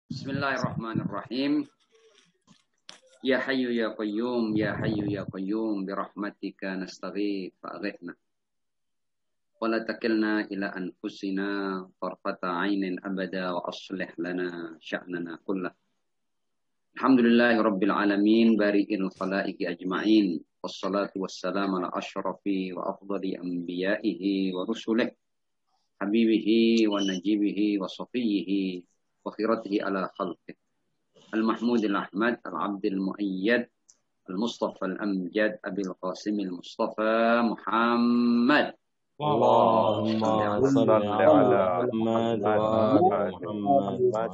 Bismillahirrahmanirrahim. Ya Hayyu ya Qayyum, ya Hayyu ya Qayyum, birahmatika nastaghith fa'aghithna. Wa la takilna ila anfusina tarfata 'ainin abada wa aslih lana sya'nana kullah. Alhamdulillahi rabbil alamin, bari'il khalaiqi ajma'in. Wassalatu wassalamu ala asyrafi wa afdali anbiya'ihi wa rusulih, habibihi wa najibihi wa safiyyihi wa khiratihi ala khalqih. المحمود الأحمد العبد المؤيد المصطفى الأمجد أبي القاسم المصطفى محمد اللهم صل على محمد وآل محمد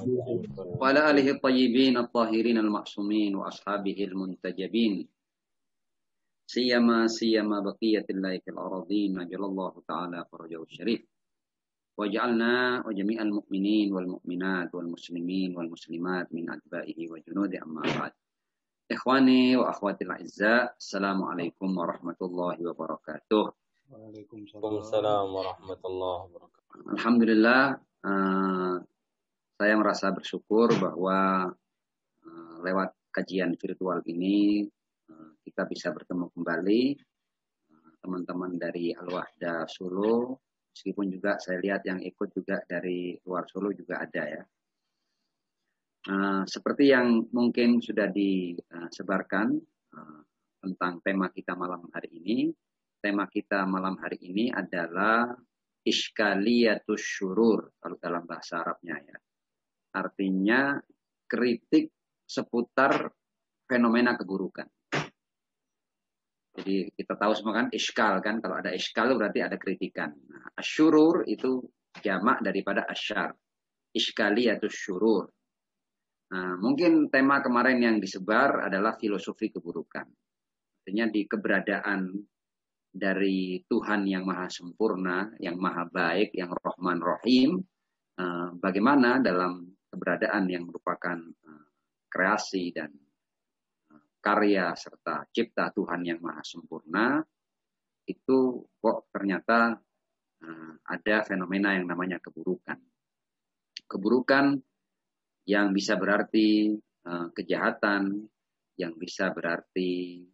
وعلى آله الطيبين الطاهرين المعصومين وأصحابه المنتجبين سيما بقية الله في الأراضين أجل الله تعالى فرجه الشريف وجعلنا وجميع المؤمنين والمؤمنات والمسلمين والمسلمات من أتباعه وجنوده أما بعد. Ikhwani wa akhwatil a'izza, assalamualaikum warahmatullahi wabarakatuh. Waalaikumsalam warahmatullahi wabarakatuh. Alhamdulillah, saya merasa bersyukur bahwa lewat kajian virtual ini kita bisa bertemu kembali teman-teman dari Al-Wahda Solo. Meskipun juga saya lihat yang ikut juga dari luar Solo juga ada ya. Seperti yang mungkin sudah disebarkan tentang tema kita malam hari ini. Tema kita malam hari ini adalah Iskaliyatus Syurur kalau dalam bahasa Arabnya ya. Artinya kritik seputar fenomena keburukan. Jadi kita tahu semua kan iskal kan, kalau ada iskal berarti ada kritikan. Nah, asyurur itu jamak daripada asyar. Iskaliyatus syurur. Nah, mungkin tema kemarin yang disebar adalah filosofi keburukan. Artinya di keberadaan dari Tuhan yang maha sempurna, yang maha baik, yang Rahman Rahim, bagaimana dalam keberadaan yang merupakan kreasi dan karya serta cipta Tuhan yang maha sempurna, itu kok ternyata ada fenomena yang namanya keburukan. Keburukan yang bisa berarti kejahatan, yang bisa berarti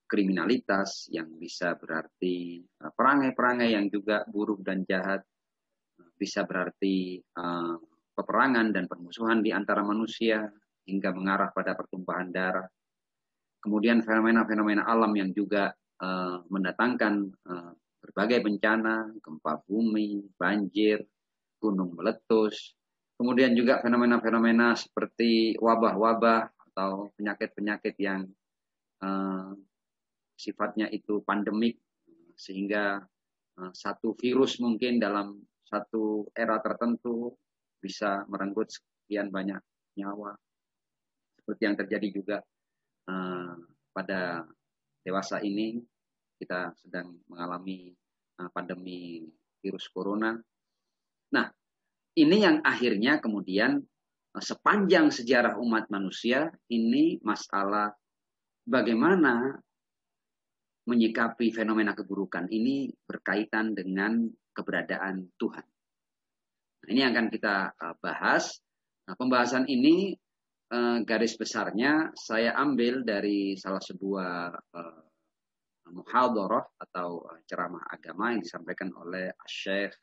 kriminalitas, yang bisa berarti perangai-perangai yang juga buruk dan jahat, bisa berarti peperangan dan permusuhan di antara manusia hingga mengarah pada pertumpahan darah. Kemudian fenomena-fenomena alam yang juga mendatangkan berbagai bencana, gempa bumi, banjir, gunung meletus. Kemudian juga fenomena-fenomena seperti wabah-wabah atau penyakit-penyakit yang sifatnya itu pandemik, sehingga satu virus mungkin dalam satu era tertentu bisa merenggut sekian banyak nyawa. Seperti yang terjadi juga pada dewasa ini, kita sedang mengalami pandemi virus corona. Nah, ini yang akhirnya kemudian sepanjang sejarah umat manusia, ini masalah bagaimana menyikapi fenomena keburukan ini berkaitan dengan keberadaan Tuhan. Nah, ini yang akan kita bahas. Nah, pembahasan ini garis besarnya saya ambil dari salah sebuah muhadharah atau ceramah agama yang disampaikan oleh Syekh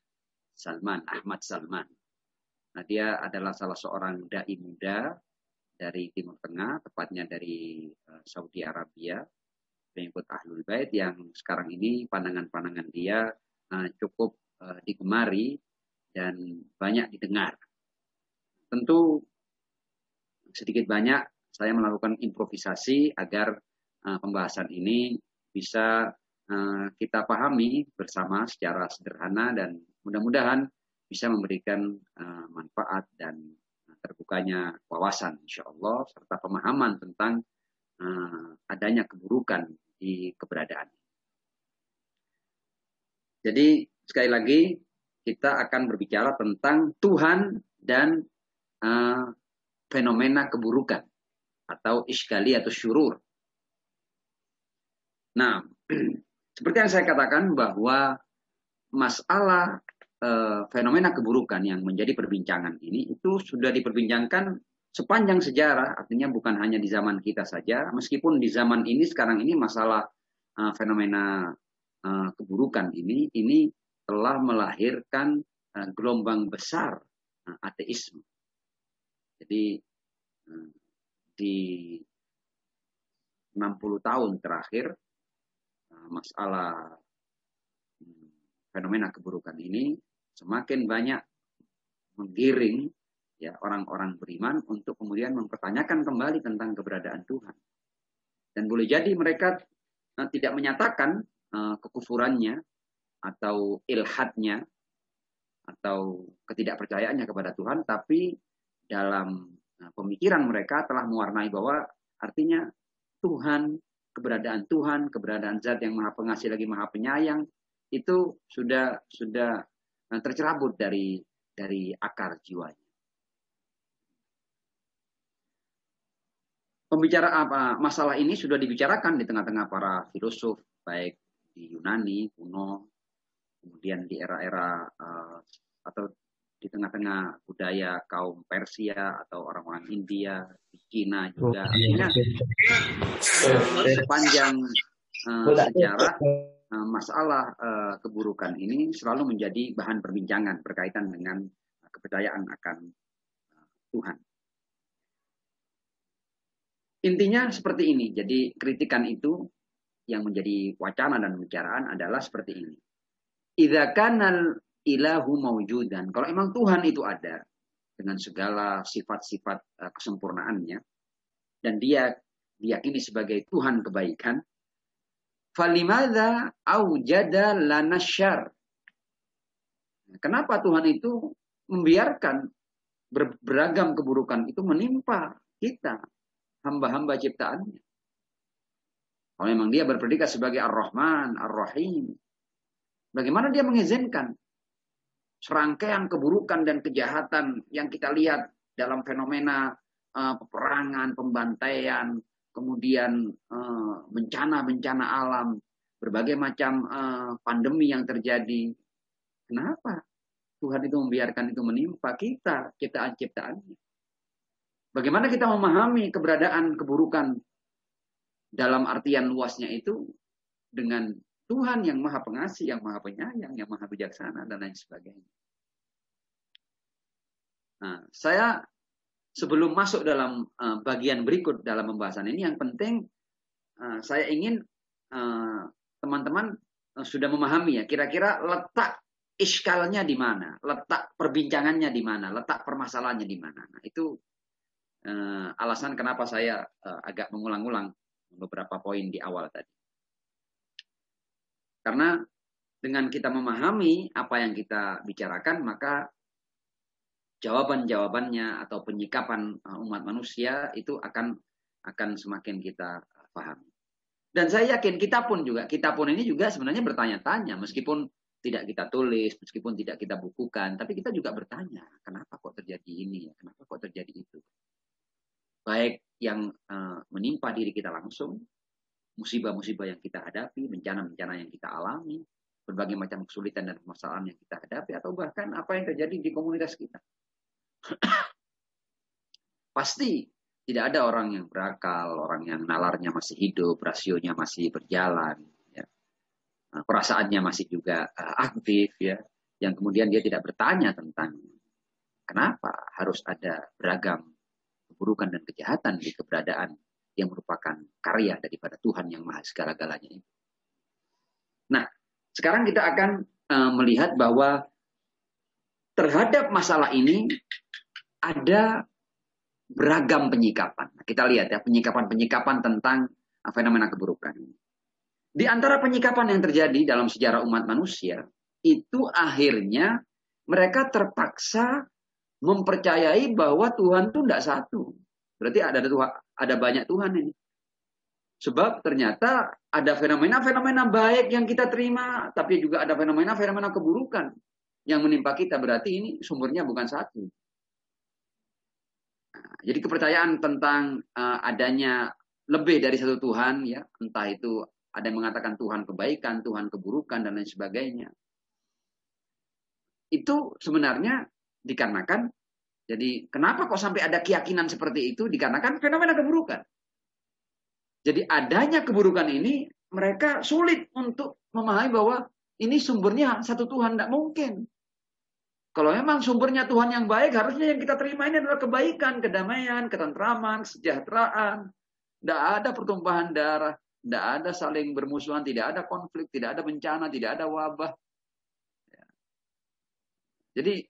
Salman, Ahmad Salman. Nah, dia adalah salah seorang dai muda dari Timur Tengah, tepatnya dari Saudi Arabia, pengikut Ahlul Bait yang sekarang ini pandangan-pandangan dia cukup digemari dan banyak didengar. Tentu sedikit banyak saya melakukan improvisasi agar pembahasan ini bisa kita pahami bersama secara sederhana dan mudah-mudahan bisa memberikan manfaat dan terbukanya wawasan insyaallah serta pemahaman tentang adanya keburukan di keberadaan. Jadi sekali lagi kita akan berbicara tentang Tuhan dan fenomena keburukan atau iskali atau syurur. Nah, seperti yang saya katakan bahwa masalah fenomena keburukan yang menjadi perbincangan ini itu sudah diperbincangkan sepanjang sejarah, artinya bukan hanya di zaman kita saja, meskipun di zaman ini sekarang ini masalah fenomena keburukan ini telah melahirkan gelombang besar ateisme. Jadi di 60 tahun terakhir masalah fenomena keburukan ini semakin banyak menggiring ya orang-orang beriman untuk kemudian mempertanyakan kembali tentang keberadaan Tuhan. Dan boleh jadi mereka tidak menyatakan kekufurannya atau ilhadnya atau ketidakpercayaannya kepada Tuhan, tapi dalam pemikiran mereka telah mewarnai bahwa artinya Tuhan, keberadaan Zat yang Maha Pengasih lagi Maha Penyayang itu sudah tercerabut dari akar jiwanya. Masalah ini sudah dibicarakan di tengah-tengah para filosof, baik di Yunani kuno, kemudian di era-era atau di tengah-tengah budaya kaum Persia atau orang-orang India, di Cina juga. Artinya sepanjang sejarah masalah keburukan ini selalu menjadi bahan perbincangan berkaitan dengan kepercayaan akan Tuhan. Intinya seperti ini. Jadi kritikan itu yang menjadi wacana dan pembicaraan adalah seperti ini. Idza kanal ilahu maujudan. Kalau emang Tuhan itu ada dengan segala sifat-sifat kesempurnaannya dan dia diyakini sebagai Tuhan kebaikan, falimadza aujada lana syarr. Kenapa Tuhan itu membiarkan beragam keburukan itu menimpa kita, hamba-hamba ciptaannya? Kalau memang dia berpredikat sebagai Ar-Rahman, Ar-Rahim, bagaimana dia mengizinkan serangkaian keburukan dan kejahatan yang kita lihat dalam fenomena peperangan, pembantaian, kemudian bencana-bencana alam, berbagai macam pandemi yang terjadi. Kenapa Tuhan itu membiarkan itu menimpa kita, ciptaan-ciptaannya? Bagaimana kita memahami keberadaan keburukan dalam artian luasnya itu dengan Tuhan yang Maha Pengasih, yang Maha Penyayang, yang Maha Bijaksana, dan lain sebagainya. Nah, saya sebelum masuk dalam bagian berikut dalam pembahasan ini, yang penting saya ingin teman-teman sudah memahami ya, kira-kira letak iskalnya di mana, letak perbincangannya di mana, letak permasalahannya di mana. Nah, itu alasan kenapa saya agak mengulang-ulang beberapa poin di awal tadi. Karena dengan kita memahami apa yang kita bicarakan, maka jawaban-jawabannya atau penyikapan umat manusia itu akan semakin kita pahami. Dan saya yakin kita pun ini juga sebenarnya bertanya-tanya, meskipun tidak kita tulis, meskipun tidak kita bukukan, tapi kita juga bertanya, kenapa kok terjadi ini, kenapa kok terjadi itu. Baik yang menimpa diri kita langsung, musibah-musibah yang kita hadapi, bencana-bencana yang kita alami, berbagai macam kesulitan dan permasalahan yang kita hadapi, atau bahkan apa yang terjadi di komunitas kita. Pasti tidak ada orang yang berakal, orang yang nalarnya masih hidup, rasionya masih berjalan, ya. Perasaannya masih juga aktif, ya, yang kemudian dia tidak bertanya tentang kenapa harus ada beragam keburukan dan kejahatan di keberadaan yang merupakan karya daripada Tuhan yang Maha Segala-galanya ini. Nah, sekarang kita akan melihat bahwa terhadap masalah ini ada beragam penyikapan. Nah, kita lihat ya, penyikapan-penyikapan tentang fenomena keburukan ini. Di antara penyikapan yang terjadi dalam sejarah umat manusia, itu akhirnya mereka terpaksa mempercayai bahwa Tuhan itu tidak satu. Berarti ada banyak Tuhan ini. Sebab ternyata ada fenomena-fenomena baik yang kita terima, tapi juga ada fenomena-fenomena keburukan yang menimpa kita. Berarti ini sumbernya bukan satu. Nah, jadi kepercayaan tentang adanya lebih dari satu Tuhan, ya, entah itu ada yang mengatakan Tuhan kebaikan, Tuhan keburukan, dan lain sebagainya. itu sebenarnya dikarenakan, jadi kenapa kok sampai ada keyakinan seperti itu? Dikarenakan fenomena keburukan. Jadi adanya keburukan ini, mereka sulit untuk memahami bahwa ini sumbernya satu Tuhan, tidak mungkin. Kalau memang sumbernya Tuhan yang baik, harusnya yang kita terima ini adalah kebaikan, kedamaian, ketentraman, kesejahteraan. Tidak ada pertumpahan darah, tidak ada saling bermusuhan, tidak ada konflik, tidak ada bencana, tidak ada wabah. Jadi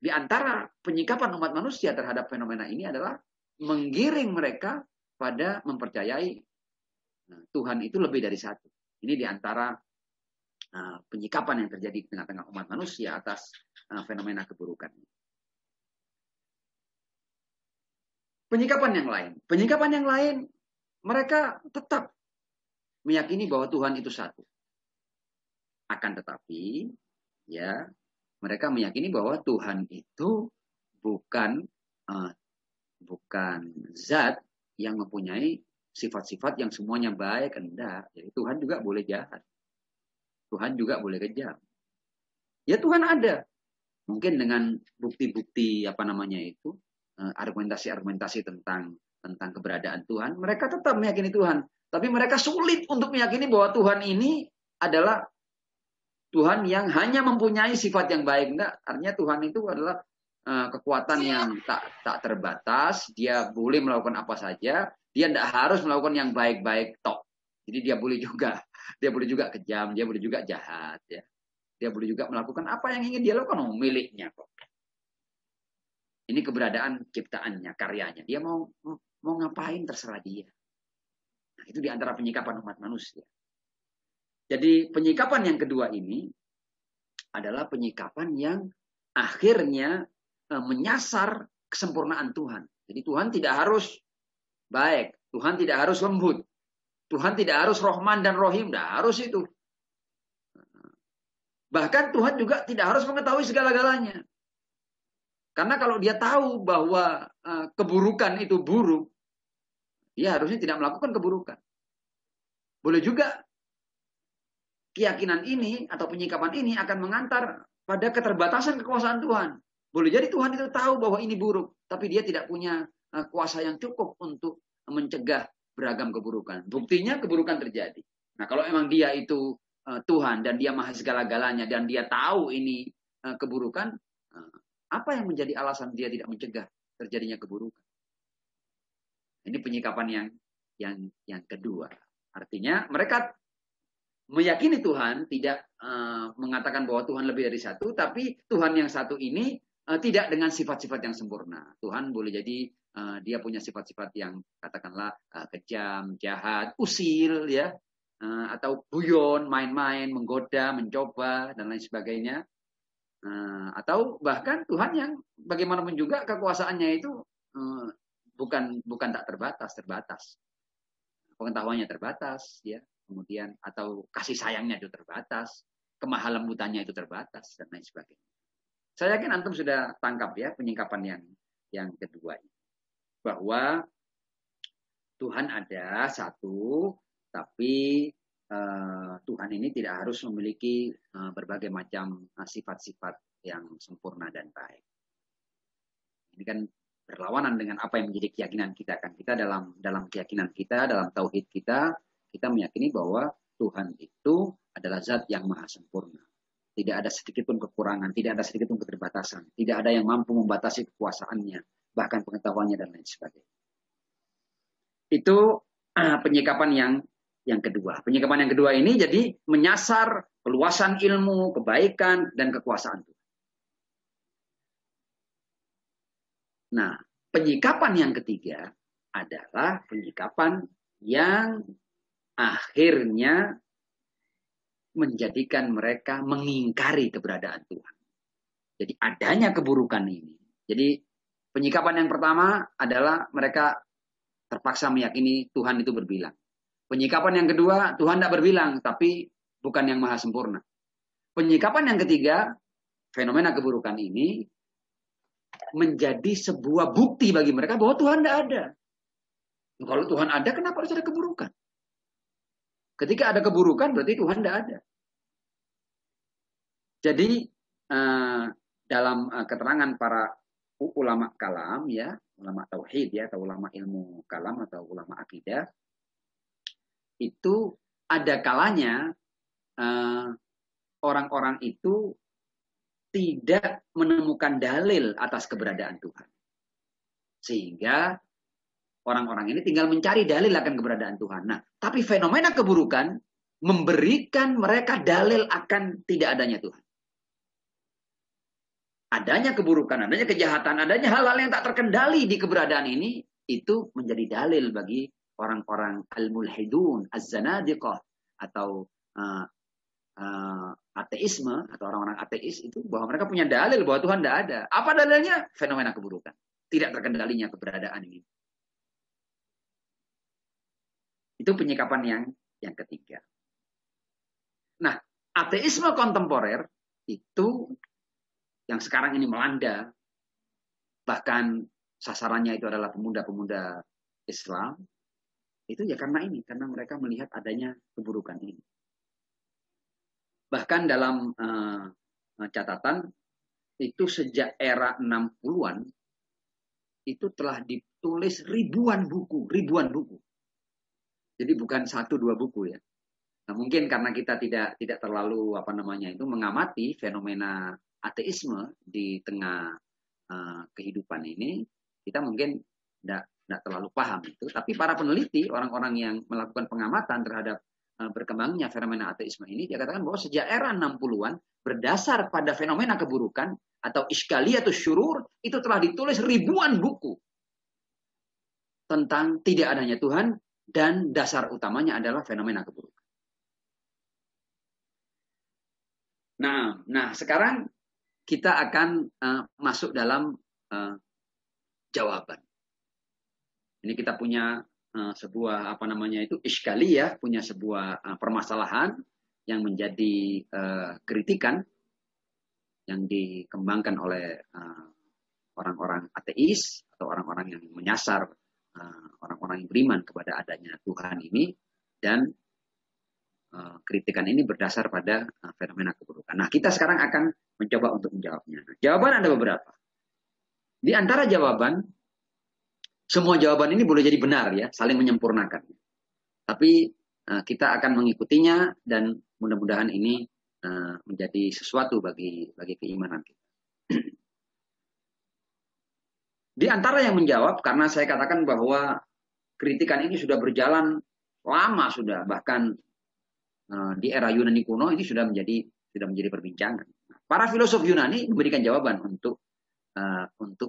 di antara penyikapan umat manusia terhadap fenomena ini adalah menggiring mereka pada mempercayai Tuhan itu lebih dari satu. Ini di antara penyikapan yang terjadi di tengah-tengah umat manusia atas fenomena keburukan. Penyikapan yang lain, mereka tetap meyakini bahwa Tuhan itu satu. Akan tetapi, ya, mereka meyakini bahwa Tuhan itu bukan zat yang mempunyai sifat-sifat yang semuanya baik, enggak. Jadi Tuhan juga boleh jahat. Tuhan juga boleh kejam. Ya Tuhan ada. Mungkin dengan bukti-bukti argumentasi-argumentasi tentang keberadaan Tuhan, mereka tetap meyakini Tuhan. Tapi mereka sulit untuk meyakini bahwa Tuhan ini adalah Tuhan yang hanya mempunyai sifat yang baik. Enggak, artinya Tuhan itu adalah kekuatan yang tak terbatas. Dia boleh melakukan apa saja. Dia tidak harus melakukan yang baik-baik tok. Jadi dia boleh juga kejam, dia boleh juga jahat, ya. Dia boleh juga melakukan apa yang ingin dia lakukan, miliknya kok. Ini keberadaan ciptaannya, karyanya. Dia mau ngapain terserah dia. Nah, itu di antara penyikapan umat manusia. Jadi penyikapan yang kedua ini adalah penyikapan yang akhirnya menyasar kesempurnaan Tuhan. Jadi Tuhan tidak harus baik, Tuhan tidak harus lembut, Tuhan tidak harus Rohman dan Rohim, tidak harus itu. Bahkan Tuhan juga tidak harus mengetahui segala-galanya. Karena kalau dia tahu bahwa keburukan itu buruk, dia harusnya tidak melakukan keburukan. Boleh juga keyakinan ini atau penyikapan ini akan mengantar pada keterbatasan kekuasaan Tuhan. Boleh jadi Tuhan itu tahu bahwa ini buruk, tapi dia tidak punya kuasa yang cukup untuk mencegah beragam keburukan. Buktinya keburukan terjadi. Nah, kalau emang dia itu Tuhan dan dia maha segala-galanya dan dia tahu ini keburukan, apa yang menjadi alasan dia tidak mencegah terjadinya keburukan? Ini penyikapan yang kedua. Artinya mereka meyakini Tuhan, tidak mengatakan bahwa Tuhan lebih dari satu, tapi Tuhan yang satu ini tidak dengan sifat-sifat yang sempurna. Tuhan boleh jadi dia punya sifat-sifat yang katakanlah kejam, jahat, usil, ya, atau buyon, main-main, menggoda, mencoba, dan lain sebagainya. Atau bahkan Tuhan yang bagaimanapun juga kekuasaannya itu bukan tak terbatas. Pengetahuannya terbatas, ya. Kemudian atau kasih sayangnya itu terbatas, kemahalan lembutannya itu terbatas, dan lain sebagainya. Saya yakin antum sudah tangkap ya penyingkapan yang kedua ini. Bahwa Tuhan ada satu, tapi Tuhan ini tidak harus memiliki berbagai macam sifat-sifat yang sempurna dan baik. Ini kan berlawanan dengan apa yang menjadi keyakinan kita kan. Kita dalam keyakinan kita, dalam tauhid kita meyakini bahwa Tuhan itu adalah zat yang maha sempurna. Tidak ada sedikit pun kekurangan, tidak ada sedikit pun keterbatasan, tidak ada yang mampu membatasi kekuasaannya, bahkan pengetahuannya dan lain sebagainya. Itu penyikapan yang kedua. Penyikapan yang kedua ini jadi menyasar peluasan ilmu, kebaikan, dan kekuasaan Tuhan. Nah, penyikapan yang ketiga adalah penyikapan yang akhirnya menjadikan mereka mengingkari keberadaan Tuhan. Jadi adanya keburukan ini. Jadi penyikapan yang pertama adalah mereka terpaksa meyakini Tuhan itu berbilang. Penyikapan yang kedua, Tuhan tidak berbilang, tapi bukan yang maha sempurna. Penyikapan yang ketiga, fenomena keburukan ini menjadi sebuah bukti bagi mereka bahwa Tuhan tidak ada. Kalau Tuhan ada, kenapa harus ada keburukan? Ketika ada keburukan, berarti Tuhan tidak ada. Jadi dalam keterangan para ulama kalam ya, ulama tauhid ya, atau ulama ilmu kalam atau ulama akidah, itu ada kalanya orang-orang itu tidak menemukan dalil atas keberadaan Tuhan. Sehingga orang-orang ini tinggal mencari dalil akan keberadaan Tuhan. Nah, tapi fenomena keburukan memberikan mereka dalil akan tidak adanya Tuhan. Adanya keburukan, adanya kejahatan, adanya hal-hal yang tak terkendali di keberadaan ini, itu menjadi dalil bagi orang-orang al-mulhidun, az-zanadiqah, atau ateisme, atau orang-orang ateis itu, bahwa mereka punya dalil bahwa Tuhan tidak ada. Apa dalilnya? Fenomena keburukan. Tidak terkendalinya keberadaan ini. Itu penyikapan yang ketiga. Nah, ateisme kontemporer itu yang sekarang ini melanda, bahkan sasarannya itu adalah pemuda-pemuda Islam, itu ya karena mereka melihat adanya keburukan ini. Bahkan dalam catatan, itu sejak era 60-an, itu telah ditulis ribuan buku. Jadi bukan 1-2 buku ya. Nah, mungkin karena kita tidak terlalu mengamati fenomena ateisme di tengah kehidupan ini, kita mungkin tidak terlalu paham itu. Tapi para peneliti, orang-orang yang melakukan pengamatan terhadap berkembangnya fenomena ateisme ini, dia katakan bahwa sejak era 60-an, berdasar pada fenomena keburukan atau iskaliyatus syurur, itu telah ditulis ribuan buku tentang tidak adanya Tuhan, dan dasar utamanya adalah fenomena keburukan. Nah, sekarang kita akan masuk dalam jawaban. Ini kita punya sebuah iskaliyah, punya sebuah permasalahan yang menjadi kritikan yang dikembangkan oleh orang-orang ateis atau orang-orang yang menyasar orang-orang yang beriman kepada adanya Tuhan ini, dan kritikan ini berdasar pada fenomena keburukan. Nah, kita sekarang akan mencoba untuk menjawabnya. Jawaban ada beberapa. Di antara jawaban, semua jawaban ini boleh jadi benar ya, saling menyempurnakan. Tapi kita akan mengikutinya, dan mudah-mudahan ini menjadi sesuatu bagi keimanan kita. Di antara yang menjawab, karena saya katakan bahwa kritikan ini sudah berjalan lama sudah, bahkan di era Yunani kuno ini sudah menjadi perbincangan. Para filosof Yunani memberikan jawaban untuk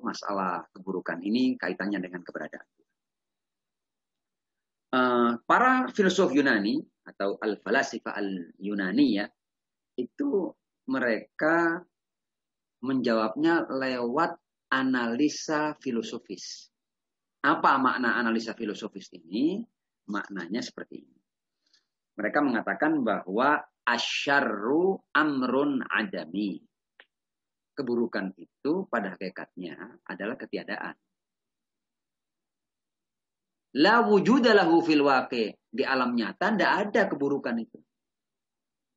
masalah keburukan ini, kaitannya dengan keberadaan. Para filosof Yunani atau al-falasifa al-Yunani ya, itu mereka menjawabnya lewat analisa filosofis. Apa makna analisa filosofis ini? Maknanya seperti ini. Mereka mengatakan bahwa asyarru amrun adami. Keburukan itu pada hakikatnya adalah ketiadaan. La wujuda lahu fil waqi'. Di alam nyata tidak ada keburukan itu.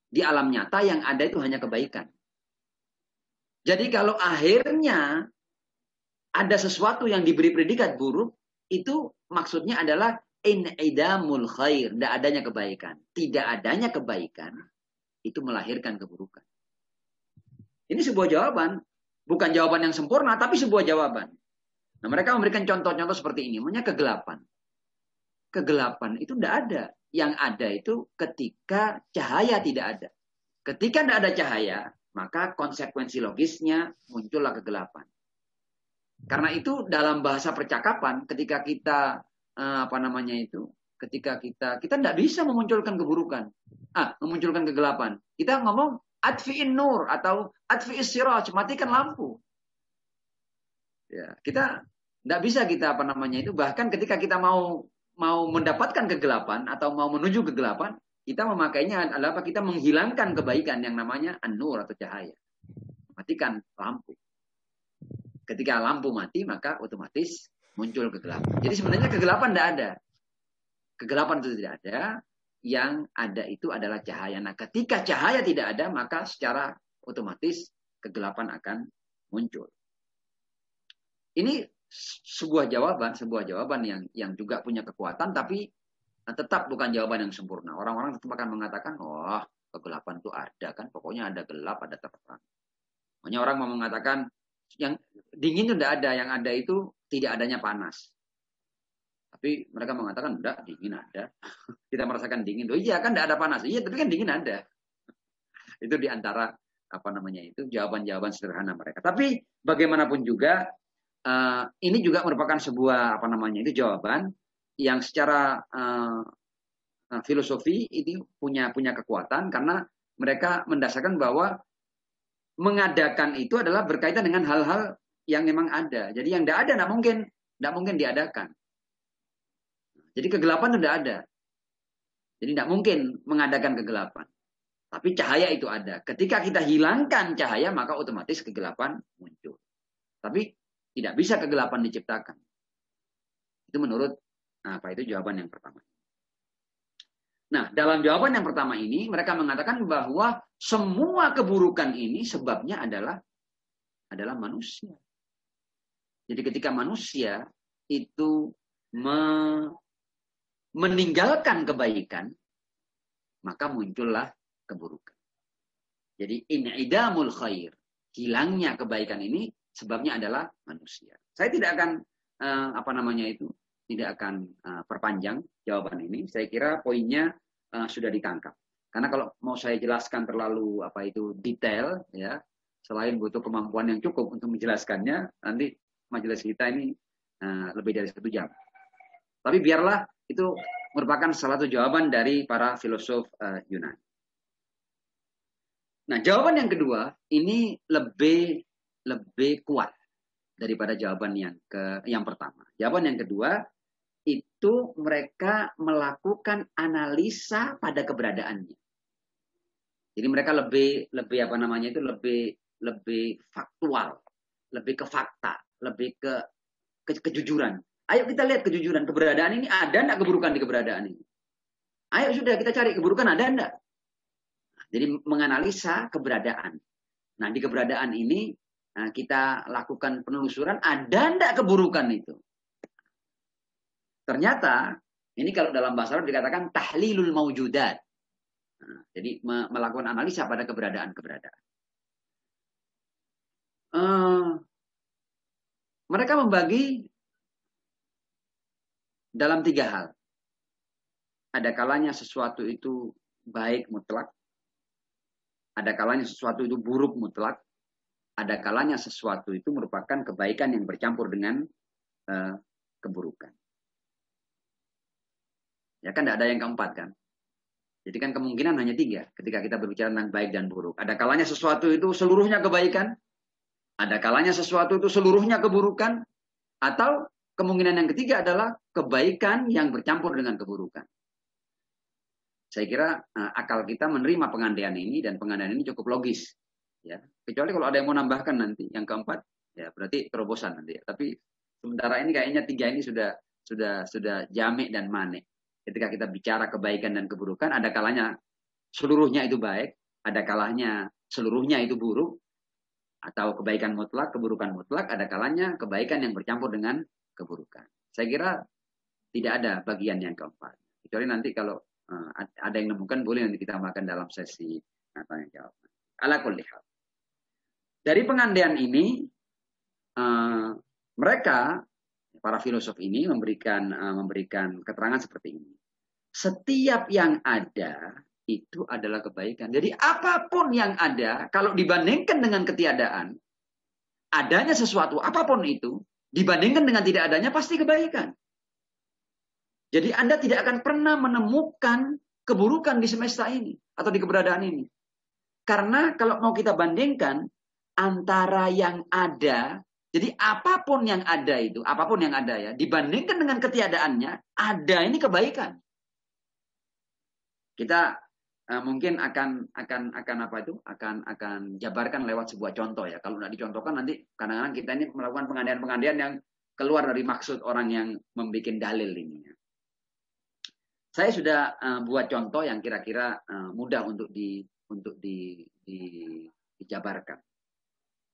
Di alam nyata yang ada itu hanya kebaikan. Jadi kalau akhirnya ada sesuatu yang diberi predikat buruk, itu maksudnya adalah in'idamul khair, tidak adanya kebaikan. Tidak adanya kebaikan itu melahirkan keburukan. Ini sebuah jawaban, bukan jawaban yang sempurna, tapi sebuah jawaban. Nah, mereka memberikan contoh-contoh seperti ini, namanya kegelapan. Kegelapan itu tidak ada. Yang ada itu ketika cahaya tidak ada. Ketika tidak ada cahaya, maka konsekuensi logisnya muncullah kegelapan. Karena itu dalam bahasa percakapan, ketika kita ketika kita tidak bisa memunculkan keburukan, memunculkan kegelapan. Kita ngomong adfi'in nur atau adfi'is siraj, matikan lampu. Ya, kita tidak bisa bahkan ketika kita mau mendapatkan kegelapan atau mau menuju kegelapan, kita memakainya adalah kita menghilangkan kebaikan yang namanya an-nur atau cahaya. Matikan lampu. Ketika lampu mati, maka otomatis muncul kegelapan. Jadi sebenarnya kegelapan tidak ada. Kegelapan itu tidak ada. Yang ada itu adalah cahaya. Nah, ketika cahaya tidak ada, maka secara otomatis kegelapan akan muncul. Ini sebuah jawaban yang juga punya kekuatan, tapi tetap bukan jawaban yang sempurna. Orang-orang tetap akan mengatakan, oh kegelapan itu ada kan, pokoknya ada gelap, ada terang. Makanya orang mau mengatakan yang dingin itu tidak ada, yang ada itu tidak adanya panas. Tapi mereka mengatakan enggak, dingin ada. Kita merasakan dingin. Oh iya kan tidak ada panas. Iya, tapi kan dingin ada. Itu diantara itu jawaban-jawaban sederhana mereka. Tapi bagaimanapun juga ini juga merupakan sebuah itu jawaban yang secara filosofi ini punya kekuatan karena mereka mendasarkan bahwa mengadakan itu adalah berkaitan dengan hal-hal yang memang ada. Jadi yang tidak ada tidak mungkin diadakan. Jadi kegelapan tidak ada. Jadi tidak mungkin mengadakan kegelapan. Tapi cahaya itu ada. Ketika kita hilangkan cahaya, maka otomatis kegelapan muncul. Tapi tidak bisa kegelapan diciptakan. Itu menurut jawaban yang pertama. Nah, dalam jawaban yang pertama ini, mereka mengatakan bahwa semua keburukan ini sebabnya adalah manusia. Jadi ketika manusia itu meninggalkan kebaikan, maka muncullah keburukan. Jadi in'idamul khair, hilangnya kebaikan ini sebabnya adalah manusia. Saya tidak akan tidak akan perpanjang jawaban ini. Saya kira poinnya sudah ditangkap. Karena kalau mau saya jelaskan terlalu detail, ya, selain butuh kemampuan yang cukup untuk menjelaskannya, nanti majelis kita ini lebih dari 1 jam. Tapi biarlah itu merupakan salah satu jawaban dari para filosof Yunani. Nah, jawaban yang kedua ini lebih kuat daripada jawaban yang pertama. Jawaban yang kedua itu mereka melakukan analisa pada keberadaannya. Jadi mereka lebih faktual, lebih ke fakta, lebih ke kejujuran. Ayo kita lihat kejujuran keberadaan ini, ada enggak keburukan di keberadaan ini? Ayo sudah kita cari keburukan ada enggak? Jadi menganalisa keberadaan. Nah, di keberadaan ini kita lakukan penelusuran, ada enggak keburukan itu? Ternyata ini kalau dalam bahasa Arab dikatakan tahlilul maujudat. Nah, jadi melakukan analisa pada keberadaan-keberadaan. Mereka membagi dalam 3 hal. Ada kalanya sesuatu itu baik mutlak. Ada kalanya sesuatu itu buruk mutlak. Ada kalanya sesuatu itu merupakan kebaikan yang bercampur dengan keburukan. Ya kan tidak ada yang keempat kan. Jadi kan kemungkinan hanya 3 ketika kita berbicara tentang baik dan buruk. Ada kalanya sesuatu itu seluruhnya kebaikan. Ada kalanya sesuatu itu seluruhnya keburukan. Atau kemungkinan yang ketiga adalah kebaikan yang bercampur dengan keburukan. Saya kira akal kita menerima pengandaian ini dan pengandaian ini cukup logis. Ya, kecuali kalau ada yang mau nambahkan nanti yang keempat, ya berarti terobosan nanti. Ya. Tapi sementara ini kayaknya 3 ini sudah jamek dan manik. Ketika kita bicara kebaikan dan keburukan, ada kalanya seluruhnya itu baik, ada kalanya seluruhnya itu buruk, atau kebaikan mutlak, keburukan mutlak, ada kalanya kebaikan yang bercampur dengan keburukan. Saya kira tidak ada bagian yang keempat. Kecuali nanti kalau ada yang nemukan, boleh nanti kita makan dalam sesi tanya jawab. Ala kulli hal. Dari pengandaian ini, mereka para filosof ini memberikan keterangan seperti ini. Setiap yang ada itu adalah kebaikan. Jadi apapun yang ada, kalau dibandingkan dengan ketiadaan, adanya sesuatu apapun itu, dibandingkan dengan tidak adanya pasti kebaikan. Jadi Anda tidak akan pernah menemukan keburukan di semesta ini atau di keberadaan ini. Karena kalau mau kita bandingkan antara yang ada, jadi apapun yang ada itu, apapun yang ada ya, dibandingkan dengan ketiadaannya, ada ini kebaikan. Kita mungkin akan jabarkan lewat sebuah contoh ya. Kalau tidak dicontohkan nanti kadang-kadang kita ini melakukan pengandaian-pengandaian yang keluar dari maksud orang yang membuat dalil ini. Saya sudah buat contoh yang kira-kira mudah untuk dijabarkan.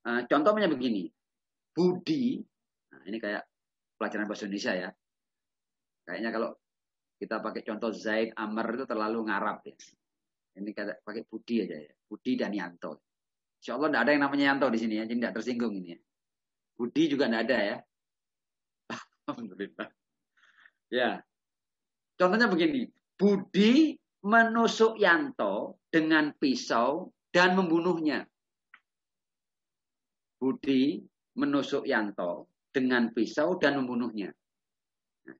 Contohnya begini, budi, nah ini kayak pelajaran bahasa Indonesia ya. Kayaknya kalau kita pakai contoh Zaid, Amr itu terlalu ngarap ya. Ini pakai budi aja ya, budi dan Yanto. Insya Allah tidak ada yang namanya Yanto di sini ya, jadi tidak tersinggung ini ya. Budi juga tidak ada ya. Alhamdulillah. Ya, contohnya begini, Budi menusuk Yanto dengan pisau dan membunuhnya. Budi menusuk Yanto dengan pisau dan membunuhnya. Nah,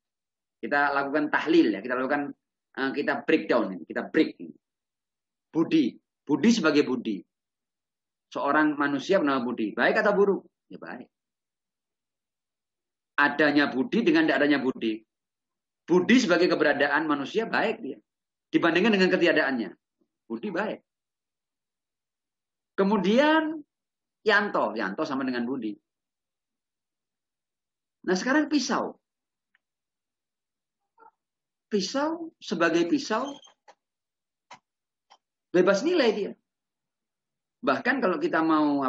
kita lakukan tahlil ya, kita breakdown, kita break ini. Budi sebagai Budi. Seorang manusia bernama Budi, baik atau buruk? Ya baik. Adanya Budi dengan tidak adanya Budi. Budi sebagai keberadaan manusia baik dia. Dibandingkan dengan ketiadaannya. Budi baik. Kemudian Yanto sama dengan Budi. Nah sekarang pisau. Pisau sebagai pisau bebas nilai dia. Bahkan kalau kita mau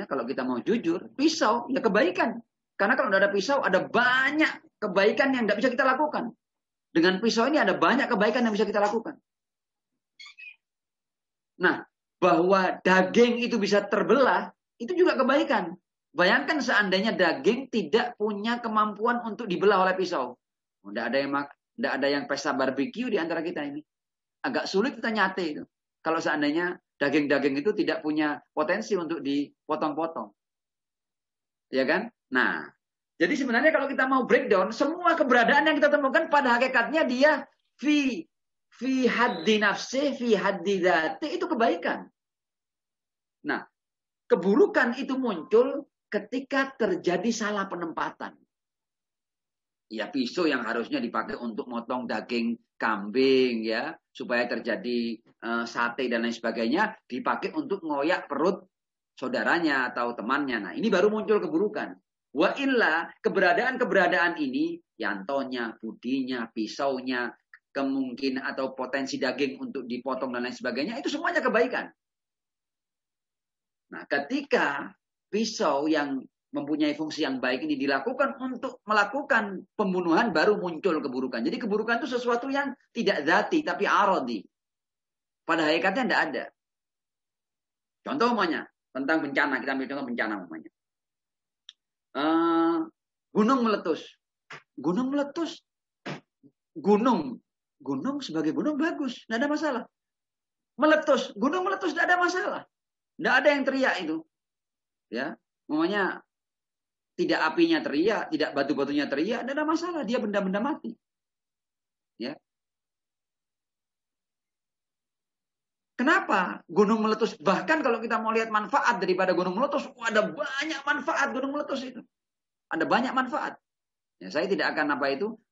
kalau kita mau jujur, pisau ya kebaikan. Karena kalau tidak ada pisau ada banyak kebaikan yang tidak bisa kita lakukan. Dengan pisau ini ada banyak kebaikan yang bisa kita lakukan. Nah, bahwa daging itu bisa terbelah, itu juga kebaikan. Bayangkan seandainya daging tidak punya kemampuan untuk dibelah oleh pisau. Tidak ada yang pesta barbeque di antara kita ini. Agak sulit kita nyate itu. Kalau seandainya daging-daging itu tidak punya potensi untuk dipotong-potong. Ya kan? Nah, jadi sebenarnya kalau kita mau breakdown, semua keberadaan yang kita temukan pada hakikatnya dia fi haddi nafsi, fi haddi dhati, itu kebaikan. Nah, keburukan itu muncul ketika terjadi salah penempatan. Ya, pisau yang harusnya dipakai untuk motong daging kambing ya, supaya terjadi sate dan lain sebagainya, dipakai untuk ngoyak perut saudaranya atau temannya. Nah, ini baru muncul keburukan. Wa illa, keberadaan ini, Yantonya, Budinya, pisaunya, kemungkinan atau potensi daging untuk dipotong dan lain sebagainya, itu semuanya kebaikan. Nah, ketika pisau yang mempunyai fungsi yang baik ini dilakukan untuk melakukan pembunuhan, baru muncul keburukan. Jadi keburukan itu sesuatu yang tidak dzati, tapi arodi. Pada hakikatnya tidak ada. Contoh umpamanya, tentang bencana, kita ambil contoh bencana umpamanya. Gunung meletus. Gunung sebagai gunung bagus, tidak ada masalah. Gunung meletus tidak ada masalah. Tidak ada yang teriak itu. Ya, umpamanya tidak apinya teriak, tidak batu-batunya teriak, tidak ada masalah. Dia benda-benda mati. Ya. Kenapa gunung meletus? Bahkan kalau kita mau lihat manfaat daripada gunung meletus, ada banyak manfaat gunung meletus itu. Ada banyak manfaat. Ya, saya tidak akan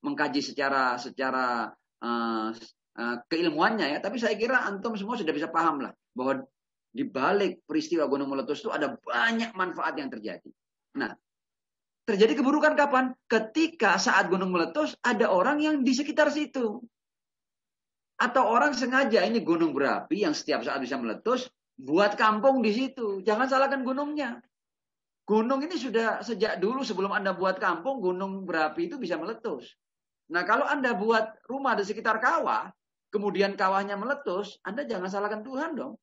mengkaji secara keilmuannya ya, tapi saya kira antum semua sudah bisa paham lah bahwa di balik peristiwa gunung meletus itu ada banyak manfaat yang terjadi. Nah, terjadi keburukan kapan? Ketika saat gunung meletus ada orang yang di sekitar situ. Atau orang sengaja, ini gunung berapi yang setiap saat bisa meletus, buat kampung di situ. Jangan salahkan gunungnya. Gunung ini sudah sejak dulu sebelum Anda buat kampung, gunung berapi itu bisa meletus. Nah, kalau Anda buat rumah di sekitar kawah, kemudian kawahnya meletus, Anda jangan salahkan Tuhan dong.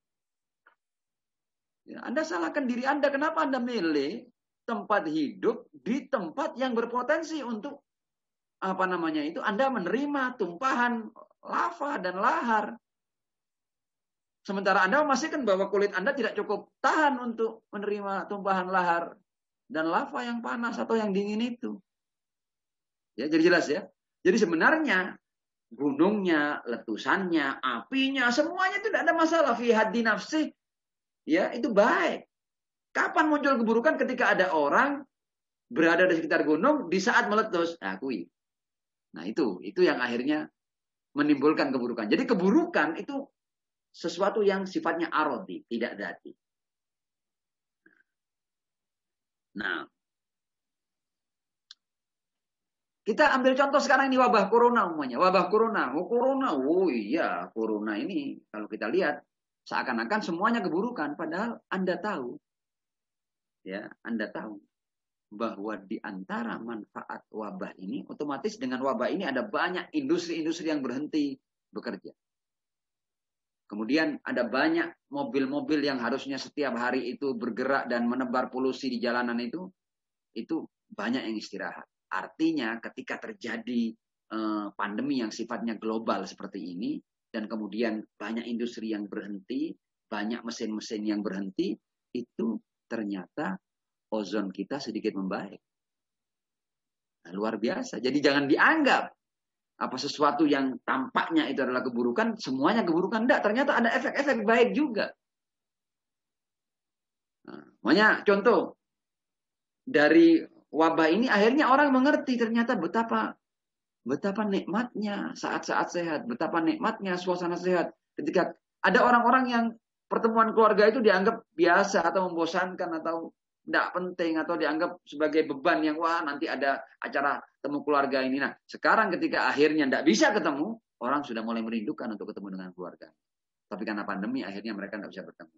Ya, Anda salahkan diri Anda. Kenapa Anda milih tempat hidup di tempat yang berpotensi untuk Anda menerima tumpahan lava dan lahar. Sementara Anda memastikan bahwa kulit Anda tidak cukup tahan untuk menerima tumpahan lahar dan lava yang panas atau yang dingin itu. Ya, jadi jelas ya. Jadi sebenarnya gunungnya, letusannya, apinya, semuanya itu tidak ada masalah. Fi haddi nafsi, ya itu baik. Kapan muncul keburukan? Ketika ada orang berada di sekitar gunung di saat meletus, akui. Nah itu yang akhirnya menimbulkan keburukan. Jadi keburukan itu sesuatu yang sifatnya arodi, tidak dzati. Nah, kita ambil contoh sekarang ini wabah corona umumnya. Wabah corona, corona ini kalau kita lihat seakan-akan semuanya keburukan, padahal Anda tahu ya, Anda tahu bahwa di antara manfaat wabah ini, otomatis dengan wabah ini ada banyak industri-industri yang berhenti bekerja. Kemudian ada banyak mobil-mobil yang harusnya setiap hari itu bergerak dan menebar polusi di jalanan itu banyak yang istirahat. Artinya ketika terjadi pandemi yang sifatnya global seperti ini, dan kemudian banyak industri yang berhenti, banyak mesin-mesin yang berhenti, itu ternyata ozon kita sedikit membaik. Nah, luar biasa. Jadi jangan dianggap apa sesuatu yang tampaknya itu adalah keburukan, semuanya keburukan. Enggak, ternyata ada efek-efek baik juga. Nah, makanya contoh, dari wabah ini akhirnya orang mengerti ternyata betapa nikmatnya saat-saat sehat, betapa nikmatnya suasana sehat. Ketika ada orang-orang yang pertemuan keluarga itu dianggap biasa atau membosankan atau tidak penting atau dianggap sebagai beban yang wah nanti ada acara temu keluarga ini. Nah sekarang ketika akhirnya tidak bisa ketemu, orang sudah mulai merindukan untuk ketemu dengan keluarga. Tapi karena pandemi akhirnya mereka tidak bisa bertemu.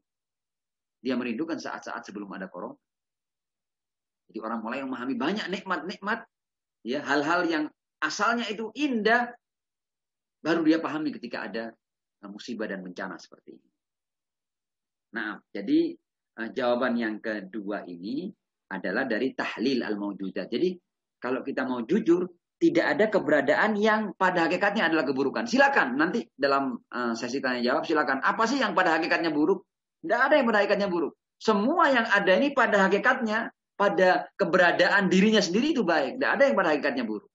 Dia merindukan saat-saat sebelum ada corona. Jadi orang mulai memahami banyak nikmat-nikmat, ya hal-hal yang asalnya itu indah, baru dia pahami ketika ada musibah dan bencana seperti ini. Nah, jadi jawaban yang kedua ini adalah dari tahlil al-mawjudat. Jadi kalau kita mau jujur, tidak ada keberadaan yang pada hakikatnya adalah keburukan. Silakan nanti dalam sesi tanya jawab silakan. Apa sih yang pada hakikatnya buruk? Tidak ada yang pada hakikatnya buruk. Semua yang ada ini pada hakikatnya, pada keberadaan dirinya sendiri itu baik. Tidak ada yang pada hakikatnya buruk.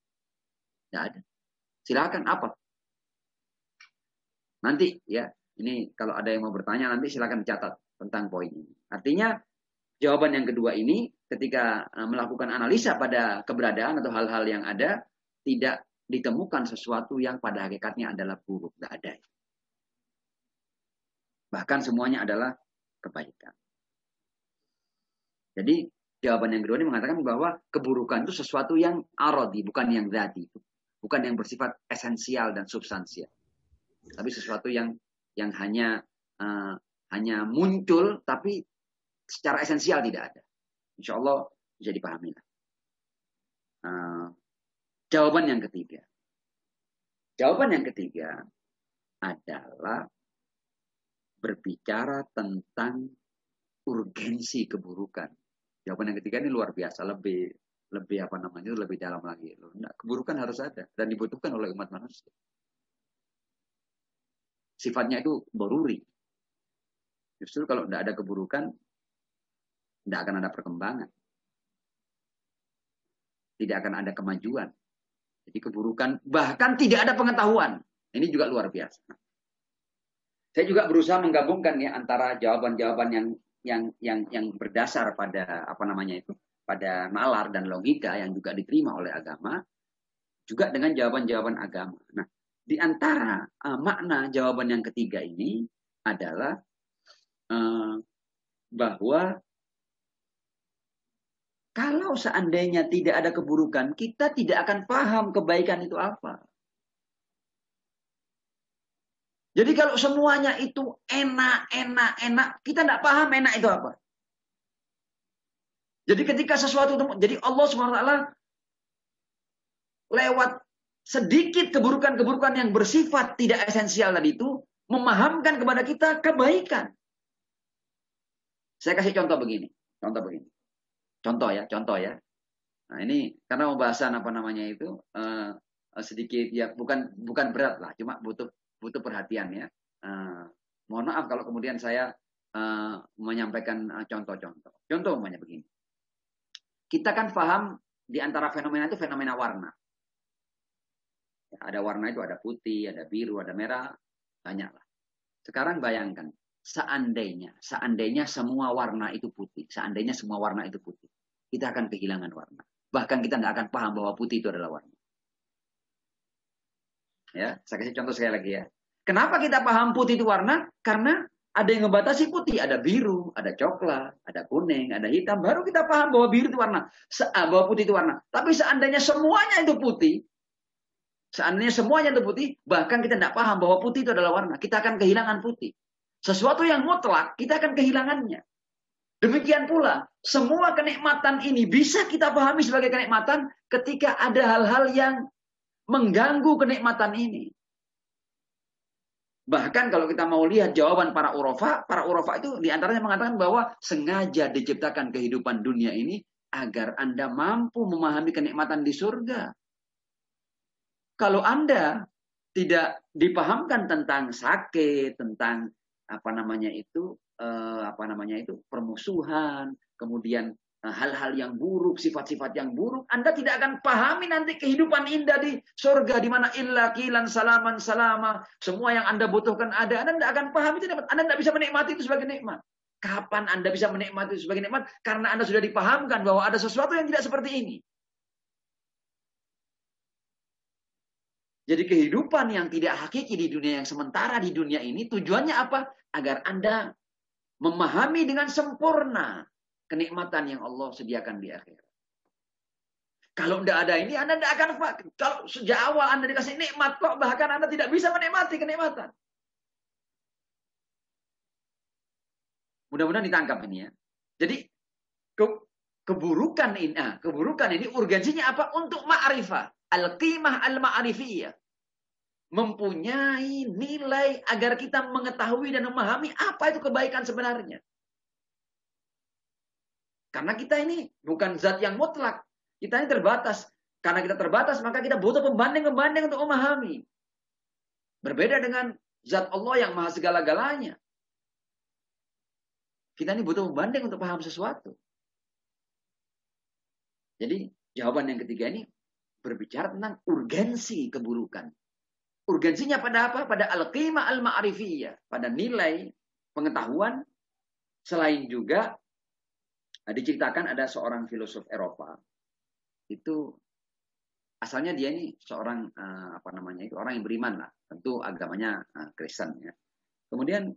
Tidak ada. Silakan apa? Nanti ya, ini kalau ada yang mau bertanya nanti silakan catat tentang poin ini. Artinya jawaban yang kedua ini ketika melakukan analisa pada keberadaan atau hal-hal yang ada, tidak ditemukan sesuatu yang pada hakikatnya adalah buruk. Tidak ada. Bahkan semuanya adalah kebaikan. Jadi jawaban yang kedua ini mengatakan bahwa keburukan itu sesuatu yang arodi, bukan yang dzati. Bukan yang bersifat esensial dan substansial, tapi sesuatu yang hanya muncul, tapi secara esensial tidak ada. Insya Allah bisa dipahami. Jawaban yang ketiga adalah berbicara tentang urgensi keburukan. Jawaban yang ketiga ini luar biasa, lebih lebih dalam lagi. Nah, keburukan harus ada dan dibutuhkan oleh umat manusia. Sifatnya itu doruri. Justru kalau tidak ada keburukan, tidak akan ada perkembangan. Tidak akan ada kemajuan. Jadi keburukan, bahkan tidak ada pengetahuan. Ini juga luar biasa. Saya juga berusaha menggabungkan ya antara jawaban-jawaban yang berdasar pada pada nalar dan logika yang juga diterima oleh agama, juga dengan jawaban-jawaban agama. Nah, di antara makna jawaban yang ketiga ini adalah bahwa kalau seandainya tidak ada keburukan, kita tidak akan paham kebaikan itu apa. Jadi kalau semuanya itu enak, kita tidak paham enak itu apa. Jadi ketika sesuatu, jadi Allah SWT lewat sedikit keburukan-keburukan yang bersifat tidak esensial tadi itu, memahamkan kepada kita kebaikan. Saya kasih contoh begini. Contoh ya. Nah ini karena pembahasan sedikit ya bukan berat lah, cuma butuh perhatian ya. Mohon maaf kalau kemudian saya menyampaikan contoh-contoh. Contoh umpamanya begini. Kita kan paham di antara fenomena itu fenomena warna. Ada warna itu ada putih, ada biru, ada merah, banyaklah. Sekarang bayangkan, seandainya semua warna itu putih, kita akan kehilangan warna. Bahkan kita nggak akan paham bahwa putih itu adalah warna. Ya, saya kasih contoh sekali lagi ya. Kenapa kita paham putih itu warna? Karena ada yang membatasi putih, ada biru, ada coklat, ada kuning, ada hitam. Baru kita paham bahwa biru itu warna, bahwa putih itu warna. Tapi seandainya semuanya itu putih, bahkan kita tidak paham bahwa putih itu adalah warna, kita akan kehilangan putih. Sesuatu yang mutlak, kita akan kehilangannya. Demikian pula, semua kenikmatan ini bisa kita pahami sebagai kenikmatan ketika ada hal-hal yang mengganggu kenikmatan ini. Bahkan kalau kita mau lihat jawaban para urafah itu diantaranya mengatakan bahwa sengaja diciptakan kehidupan dunia ini agar Anda mampu memahami kenikmatan di surga. Kalau Anda tidak dipahamkan tentang sakit, tentang permusuhan, kemudian hal-hal yang buruk, sifat-sifat yang buruk, Anda tidak akan pahami nanti kehidupan indah di surga, di mana illa kilan salaman salama, semua yang Anda butuhkan ada, Anda tidak akan pahami itu, Anda tidak bisa menikmati itu sebagai nikmat. Kapan Anda bisa menikmati itu sebagai nikmat? Karena Anda sudah dipahamkan bahwa ada sesuatu yang tidak seperti ini. Jadi kehidupan yang tidak hakiki di dunia yang sementara di dunia ini tujuannya apa? Agar Anda memahami dengan sempurna kenikmatan yang Allah sediakan di akhirat. Kalau tidak ada ini, Anda tidak akan, kalau sejak awal Anda dikasih nikmat kok, bahkan Anda tidak bisa menikmati kenikmatan. Mudah-mudahan ditangkap ini ya. Jadi keburukan ini urgensinya apa? Untuk ma'rifah. Al-qimah al-ma'rifiyah. Mempunyai nilai agar kita mengetahui dan memahami apa itu kebaikan sebenarnya. Karena kita ini bukan zat yang mutlak. Kita ini terbatas. Karena kita terbatas, maka kita butuh pembanding-pembanding untuk memahami. Berbeda dengan zat Allah yang maha segala-galanya. Kita ini butuh pembanding untuk paham sesuatu. Jadi jawaban yang ketiga ini berbicara tentang urgensi keburukan. Urgensinya pada apa? Pada al-qimah al-ma'rifiyah. Pada nilai pengetahuan. Selain juga diceritakan ada seorang filosof Eropa. Itu asalnya dia ini seorang orang yang beriman lah. Tentu agamanya Kristen ya. Kemudian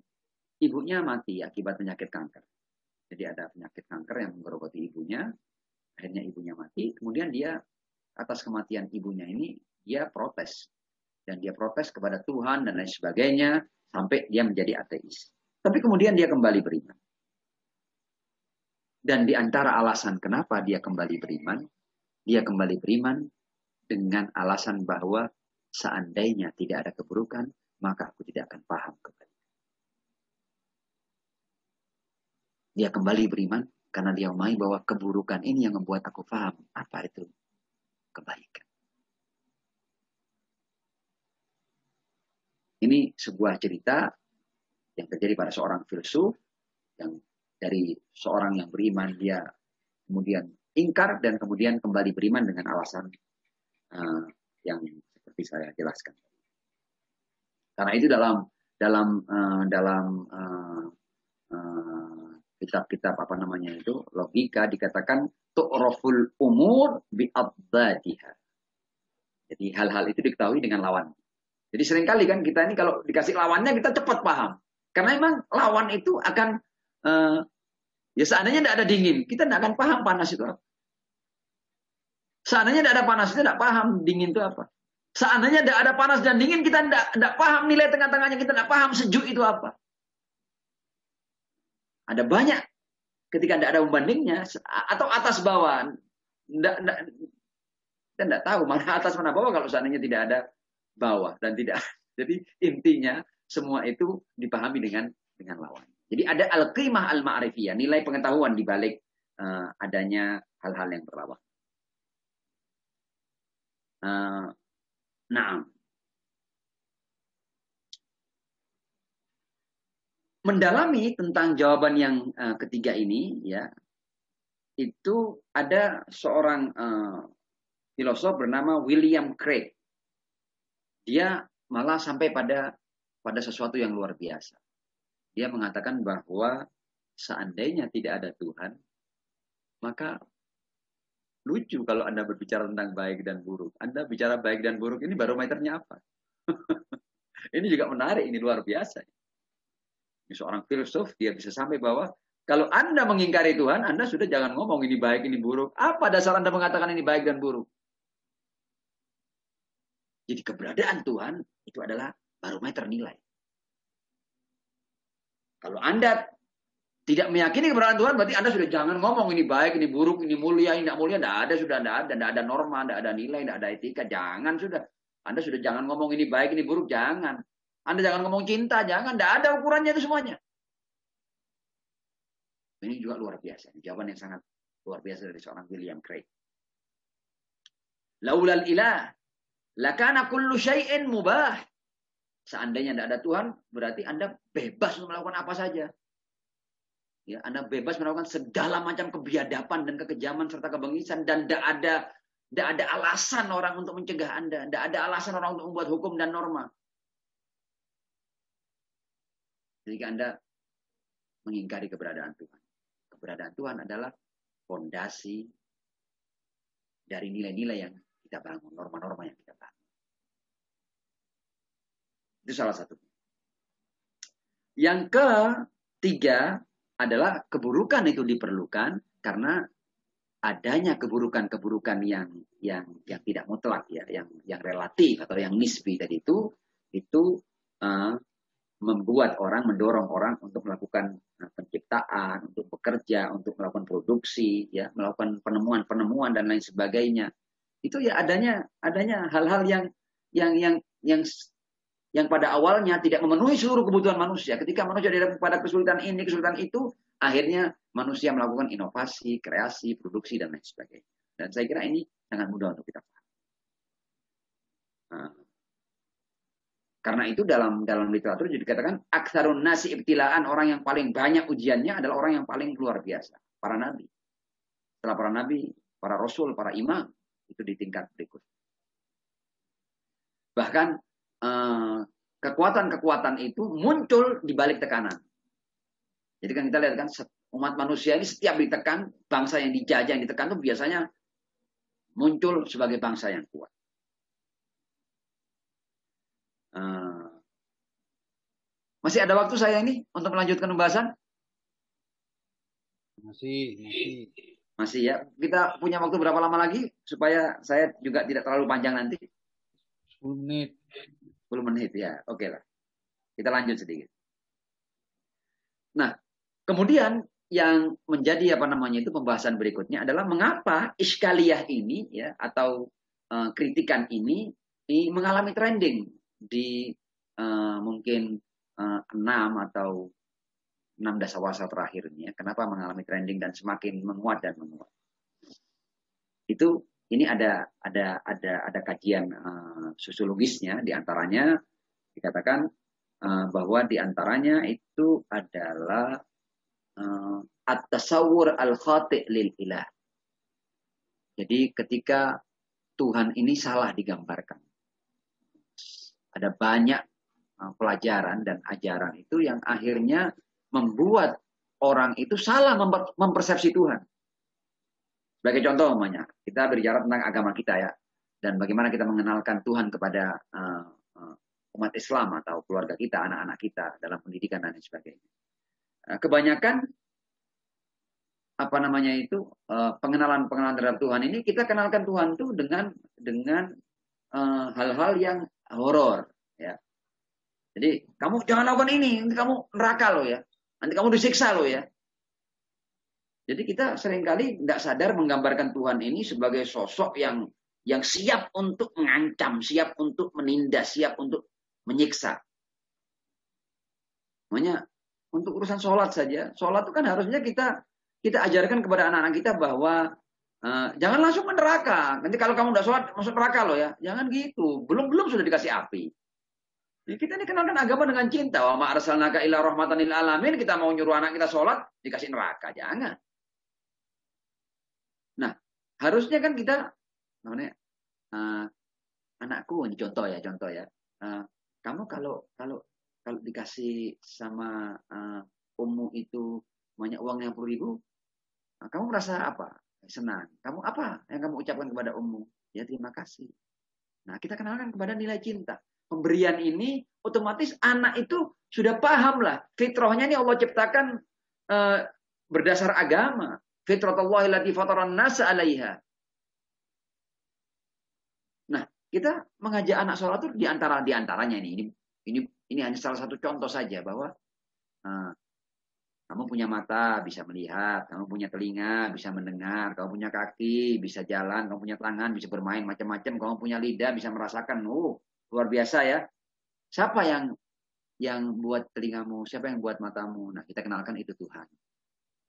ibunya mati akibat penyakit kanker. Jadi ada penyakit kanker yang menggerogoti ibunya. Akhirnya ibunya mati. Kemudian dia atas kematian ibunya ini dia protes. Dan dia protes kepada Tuhan dan lain sebagainya. Sampai dia menjadi ateis. Tapi kemudian dia kembali beriman. Dan di antara alasan kenapa dia kembali beriman. Dia kembali beriman dengan alasan bahwa seandainya tidak ada keburukan. Maka aku tidak akan paham kebaikan. Dia kembali beriman karena dia memahami bahwa keburukan ini yang membuat aku paham apa itu kebaikan. Ini sebuah cerita yang terjadi pada seorang filsuf yang dari seorang yang beriman dia kemudian ingkar dan kemudian kembali beriman dengan alasan yang seperti saya jelaskan. Karena itu dalam kitab-kitab logika dikatakan tu'raful umur bi'abdadiha. Jadi hal-hal itu diketahui dengan lawan. Jadi seringkali kan kita ini kalau dikasih lawannya kita cepat paham. Karena memang lawan itu akan ya seandainya tidak ada dingin, kita tidak akan paham panas itu apa. Seandainya tidak ada panas, kita tidak paham dingin itu apa. Seandainya tidak ada panas dan dingin, kita tidak paham nilai tengah-tengahnya, kita tidak paham sejuk itu apa. Ada banyak ketika tidak ada pembandingnya atau atas bawah. Kita tidak tahu mana atas mana bawah kalau seandainya tidak ada bawah dan tidak. Jadi intinya semua itu dipahami dengan lawan. Jadi ada al-qimah al-ma'rifiyah, nilai pengetahuan di balik adanya hal-hal yang berlawan. Nah, mendalami tentang jawaban yang ketiga ini, ya, itu ada seorang filosof bernama William Craig. Dia malah sampai pada sesuatu yang luar biasa. Dia mengatakan bahwa seandainya tidak ada Tuhan, maka lucu kalau Anda berbicara tentang baik dan buruk. Anda bicara baik dan buruk ini barometernya apa? Ini juga menarik, ini luar biasa. Ini seorang filsuf, dia bisa sampai bahwa kalau Anda mengingkari Tuhan, Anda sudah jangan ngomong ini baik, ini buruk. Apa dasar Anda mengatakan ini baik dan buruk? Jadi keberadaan Tuhan itu adalah barometer nilai. Kalau Anda tidak meyakini keberadaan Tuhan, berarti Anda sudah jangan ngomong ini baik, ini buruk, ini mulia, ini tidak mulia. Tidak ada, sudah tidak ada norma, tidak ada nilai, tidak ada etika. Jangan sudah. Anda sudah jangan ngomong ini baik, ini buruk, jangan. Anda jangan ngomong cinta, jangan. Tidak ada ukurannya itu semuanya. Ini juga luar biasa. Jawaban yang sangat luar biasa dari seorang William Craig. Laulal ilah, lakana kullu syai'in mubah. Seandainya tidak ada Tuhan, berarti Anda bebas melakukan apa saja. Ya, Anda bebas melakukan segala macam kebiadaban dan kekejaman serta kebengisan, dan tidak ada alasan orang untuk mencegah Anda, tidak ada alasan orang untuk membuat hukum dan norma. Jika Anda mengingkari keberadaan Tuhan. Keberadaan Tuhan adalah fondasi dari nilai-nilai yang kita bangun, norma-norma yang kita bangun. Itu salah satu. Yang ketiga adalah keburukan itu diperlukan karena adanya keburukan-keburukan yang tidak mutlak, ya, yang relatif atau yang nisbi tadi itu membuat orang, mendorong orang untuk melakukan penciptaan, untuk bekerja, untuk melakukan produksi, ya, melakukan penemuan dan lain sebagainya. Itu ya adanya hal-hal yang pada awalnya tidak memenuhi seluruh kebutuhan manusia. Ketika manusia ada pada kesulitan ini, kesulitan itu, akhirnya manusia melakukan inovasi, kreasi, produksi, dan lain sebagainya. Dan saya kira ini sangat mudah untuk kita paham. Karena itu dalam literatur juga dikatakan, aktsarun nasi ibtilaan, orang yang paling banyak ujiannya adalah orang yang paling luar biasa. Para nabi. Setelah para nabi, para rasul, para imam, itu di tingkat berikut. Bahkan kekuatan-kekuatan itu muncul di balik tekanan. Jadi kan kita lihat kan umat manusia ini setiap ditekan, bangsa yang dijajah, yang ditekan itu biasanya muncul sebagai bangsa yang kuat. Masih ada waktu saya ini untuk melanjutkan pembahasan? Masih ya. Kita punya waktu berapa lama lagi supaya saya juga tidak terlalu panjang nanti? 10 menit. 10 menit ya, oke lah. Kita lanjut sedikit. Nah, kemudian yang menjadi pembahasan berikutnya adalah mengapa iskaliyah ini, ya, atau kritikan ini mengalami trending di mungkin 6 atau 6 dasawarsa terakhir ini, ya. Kenapa mengalami trending dan semakin menguat dan menguat? Ini ada kajian sosiologisnya, diantaranya dikatakan bahwa diantaranya itu adalah at-tasawwur al-khati' lil ilah. Jadi ketika Tuhan ini salah digambarkan, ada banyak pelajaran dan ajaran itu yang akhirnya membuat orang itu salah mempersepsi Tuhan. Sebagai contoh umpamanya, kita berbicara tentang agama kita, ya, dan bagaimana kita mengenalkan Tuhan kepada umat Islam atau keluarga kita, anak-anak kita dalam pendidikan dan lain sebagainya. Kebanyakan pengenalan terhadap Tuhan ini kita kenalkan Tuhan itu dengan hal-hal yang horor, ya. Jadi kamu jangan lakukan ini, nanti kamu neraka loh, ya, nanti kamu disiksa loh, ya. Jadi kita seringkali tidak sadar menggambarkan Tuhan ini sebagai sosok yang siap untuk mengancam, siap untuk menindas, siap untuk menyiksa. Makanya untuk urusan sholat saja, sholat itu kan harusnya kita ajarkan kepada anak-anak kita bahwa jangan langsung ke neraka. Nanti kalau kamu tidak sholat masuk neraka loh, ya. Jangan gitu. Belum sudah dikasih api. Jadi kita ini kenalkan agama dengan cinta. Wa ma arsalnaka illa rahmatan lil alamin. Kita mau nyuruh anak kita sholat dikasih neraka. Jangan. Nah, harusnya kan kita anakku, ini contoh ya. Kamu kalau dikasih sama ummu itu banyak uangnya 10.000, kamu merasa apa? Senang. Kamu apa yang kamu ucapkan kepada ummu? Ya, terima kasih. Nah, kita kenalkan kepada nilai cinta. Pemberian ini otomatis anak itu sudah paham lah. Fitrahnya ini Allah ciptakan berdasar agama. Fitratullahi allati fataran nasa 'alaiha. Nah, kita mengajak anak sholat itu diantaranya ini hanya salah satu contoh saja bahwa Kamu punya mata, bisa melihat. Kamu punya telinga, bisa mendengar. Kamu punya kaki, bisa jalan. Kamu punya tangan, bisa bermain macam-macam. Kamu punya lidah, bisa merasakan. Luar biasa ya. Siapa yang buat telingamu? Siapa yang buat matamu? Nah, kita kenalkan itu Tuhan.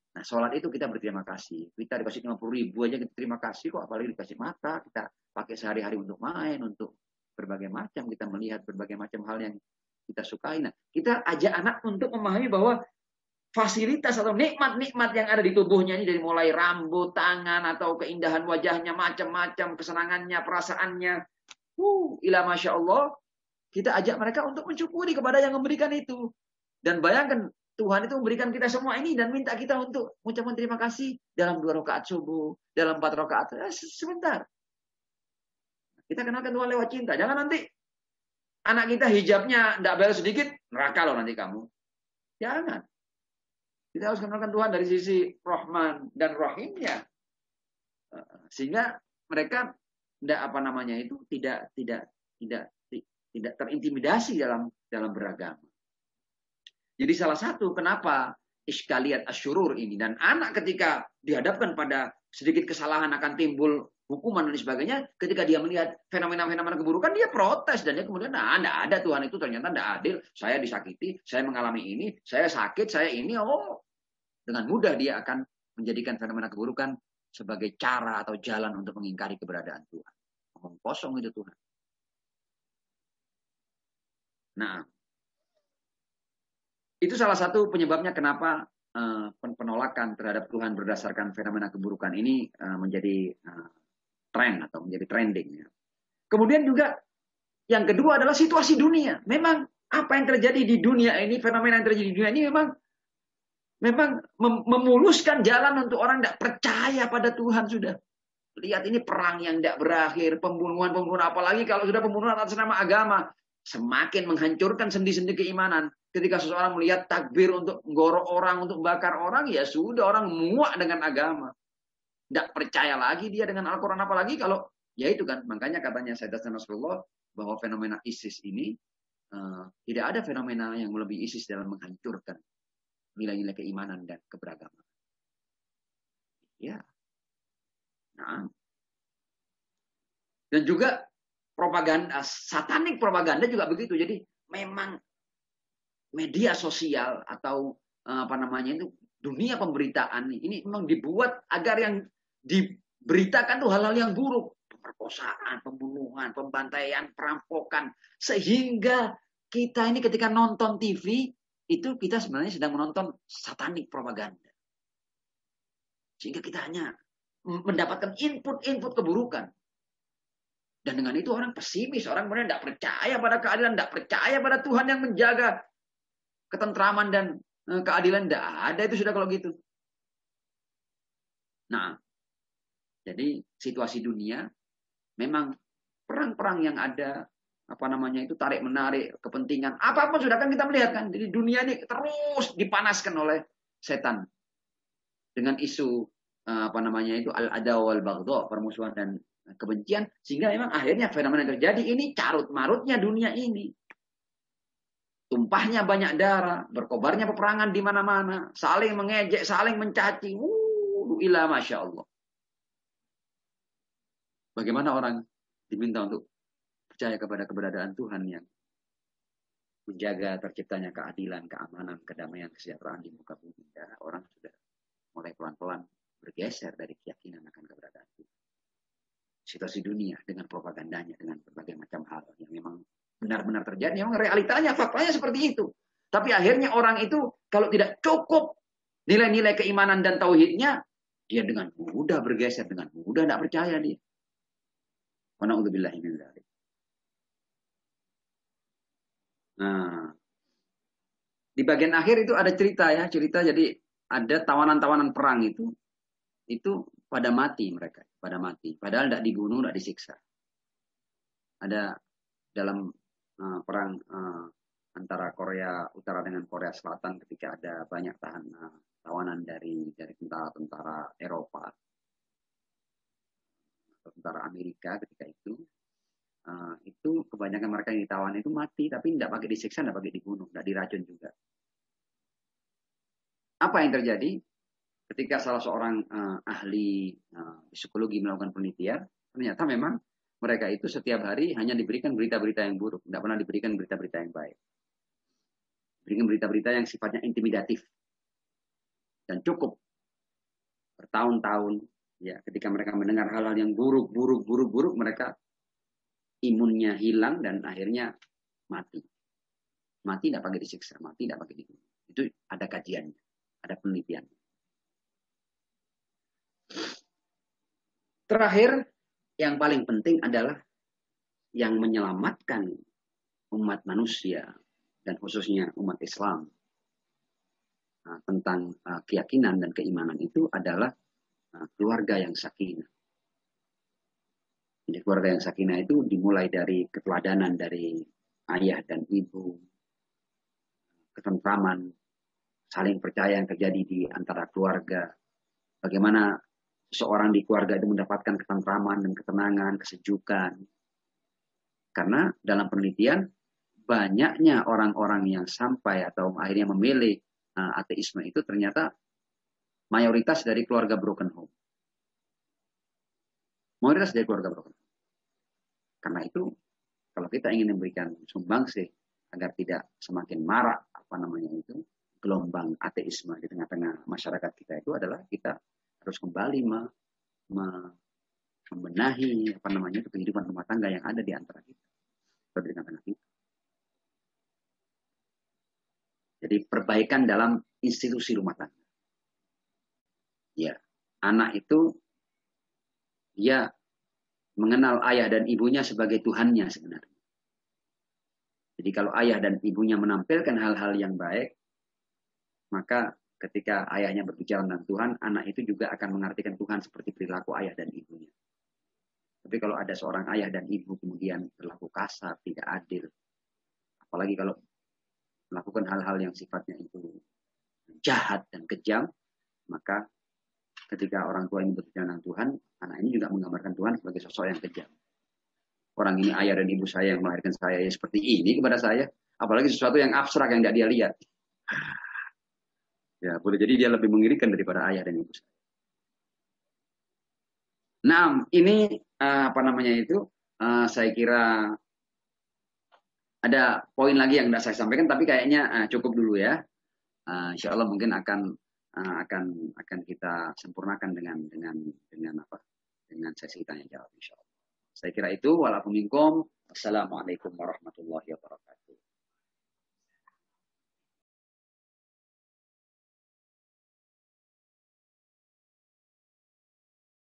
Nah, sholat itu kita berterima kasih. Kita dikasih 50.000 aja kita terima kasih kok. Apalagi dikasih mata. Kita pakai sehari-hari untuk main, untuk berbagai macam. Kita melihat berbagai macam hal yang kita sukai. Nah, kita ajak anak untuk memahami bahwa fasilitas atau nikmat-nikmat yang ada di tubuhnya ini dari mulai rambut, tangan, atau keindahan wajahnya, macam-macam, kesenangannya, perasaannya. Ila Masya Allah. Kita ajak mereka untuk mensyukuri kepada yang memberikan itu. Dan bayangkan, Tuhan itu memberikan kita semua ini dan minta kita untuk mengucapkan terima kasih dalam 2 rakaat subuh, dalam 4 rakaat. Sebentar. Kita kenalkan Tuhan lewat cinta. Jangan nanti anak kita hijabnya tidak beres sedikit, neraka loh nanti kamu. Jangan. Kita harus kenalkan Tuhan dari sisi Rahman dan Rahimnya. Sehingga mereka tidak terintimidasi dalam beragama. Jadi salah satu kenapa iskaliat asyurur ini, dan anak ketika dihadapkan pada sedikit kesalahan akan timbul hukuman dan sebagainya, ketika dia melihat fenomena-fenomena keburukan, dia protes dan dia kemudian tidak ada, Tuhan itu ternyata tidak adil, saya disakiti, saya mengalami ini, saya sakit, saya ini, dengan mudah dia akan menjadikan fenomena keburukan sebagai cara atau jalan untuk mengingkari keberadaan Tuhan. Ngomong kosong itu Tuhan. Nah, itu salah satu penyebabnya kenapa penolakan terhadap Tuhan berdasarkan fenomena keburukan ini menjadi tren atau menjadi trending. Ya. Kemudian juga yang kedua adalah situasi dunia. Memang apa yang terjadi di dunia ini, fenomena yang terjadi di dunia ini memang memuluskan jalan untuk orang tidak percaya pada Tuhan sudah. Lihat ini perang yang tidak berakhir, pembunuhan, apalagi kalau sudah pembunuhan atas nama agama, semakin menghancurkan sendi-sendi keimanan. Ketika seseorang melihat takbir untuk menggorok orang, untuk bakar orang, ya sudah orang muak dengan agama. Tidak percaya lagi dia dengan Al-Quran, apalagi kalau, ya itu kan, makanya katanya Sayyidatina Rasulullah, bahwa fenomena ISIS ini, tidak ada fenomena yang melebihi ISIS dalam menghancurkan nilai-nilai keimanan dan keberagaman. Ya. Nah. Dan juga propaganda, satanik propaganda juga begitu. Jadi memang media sosial atau itu dunia pemberitaan ini memang dibuat agar yang diberitakan tuh hal-hal yang buruk, pemerkosaan, pembunuhan, pembantaian, perampokan, sehingga kita ini ketika nonton TV itu kita sebenarnya sedang menonton satanik propaganda. Sehingga kita hanya mendapatkan input keburukan. Dan dengan itu orang pesimis, orang kemudian tidak percaya pada keadilan, tidak percaya pada Tuhan yang menjaga ketentraman dan keadilan. Tidak ada itu sudah kalau gitu. Nah, jadi situasi dunia memang perang-perang yang ada, itu tarik menarik kepentingan, apapun sudah kan kita melihat kan. Jadi dunia ini terus dipanaskan oleh setan dengan isu itu al-adaw wal-baghdha, permusuhan dan kebencian, sehingga memang akhirnya fenomena terjadi ini carut marutnya dunia ini. Tumpahnya banyak darah, berkobarnya peperangan di mana-mana, saling mengejek, saling mencaci. Ila Masya Allah. Bagaimana orang diminta untuk percaya kepada keberadaan Tuhan yang menjaga terciptanya keadilan, keamanan, kedamaian, kesejahteraan di muka bumi. Dan orang sudah mulai pelan-pelan bergeser dari keyakinan akan keberadaan Tuhan. Situasi dunia dengan propagandanya, dengan berbagai macam hal yang memang benar-benar terjadi, memang realitanya, faktanya seperti itu. Tapi akhirnya orang itu kalau tidak cukup nilai-nilai keimanan dan tauhidnya, dia dengan mudah bergeser, dengan mudah tidak percaya dia. Wa na'udzubillahi min dzalik. Nah, di bagian akhir itu ada cerita ya, jadi ada tawanan-tawanan perang itu pada mati mereka, padahal tidak dibunuh, tidak disiksa. Ada dalam perang antara Korea Utara dengan Korea Selatan ketika ada banyak tawanan dari tentara Eropa atau tentara Amerika ketika itu kebanyakan mereka yang ditawan itu mati, tapi tidak pakai disiksa, tidak pakai dibunuh, tidak diracun juga. Apa yang terjadi ketika salah seorang ahli psikologi melakukan penelitian? Ternyata memang mereka itu setiap hari hanya diberikan berita-berita yang buruk, tidak pernah diberikan berita-berita yang baik. Diberikan berita-berita yang sifatnya intimidatif. Dan cukup bertahun-tahun, ya, ketika mereka mendengar hal-hal yang buruk, mereka imunnya hilang dan akhirnya mati. Mati tidak pakai disiksa, mati tidak pakai dibunuh. Itu ada kajiannya, ada penelitian. Terakhir, yang paling penting adalah yang menyelamatkan umat manusia dan khususnya umat Islam tentang keyakinan dan keimanan itu adalah keluarga yang sakinah. Jadi keluarga yang sakinah itu dimulai dari keteladanan dari ayah dan ibu, ketentraman, saling percaya yang terjadi di antara keluarga, bagaimana seorang di keluarga itu mendapatkan ketentraman dan ketenangan, kesejukan. Karena dalam penelitian, banyaknya orang-orang yang sampai atau akhirnya memilih ateisme itu ternyata mayoritas dari keluarga broken home. Mayoritas dari keluarga broken home. Karena itu, kalau kita ingin memberikan sumbangsih agar tidak semakin marak gelombang ateisme di tengah-tengah masyarakat kita itu adalah kita harus kembali membenahi kehidupan rumah tangga yang ada di antara kita, di tengah-tengah kita. Jadi perbaikan dalam institusi rumah tangga. Ya, anak itu dia mengenal ayah dan ibunya sebagai Tuhannya sebenarnya. Jadi kalau ayah dan ibunya menampilkan hal-hal yang baik, maka ketika ayahnya berbicara tentang Tuhan, anak itu juga akan mengartikan Tuhan seperti perilaku ayah dan ibunya. Tapi kalau ada seorang ayah dan ibu kemudian berlaku kasar, tidak adil, apalagi kalau melakukan hal-hal yang sifatnya itu jahat dan kejam, maka ketika orang tua ini berbicara tentang Tuhan, anak ini juga menggambarkan Tuhan sebagai sosok yang kejam. Orang ini ayah dan ibu saya yang melahirkan saya ya seperti ini kepada saya, apalagi sesuatu yang abstrak yang tidak dia lihat. Ya, boleh jadi dia lebih mengirikan daripada ayah dan ibu saya. Nah, ini saya kira ada poin lagi yang tidak saya sampaikan, tapi kayaknya cukup dulu ya. Insya Allah mungkin akan kita sempurnakan dengan sesi tanya jawab. Insya Allah. Saya kira itu. Walaupun minkum. Assalamualaikum warahmatullahi wabarakatuh.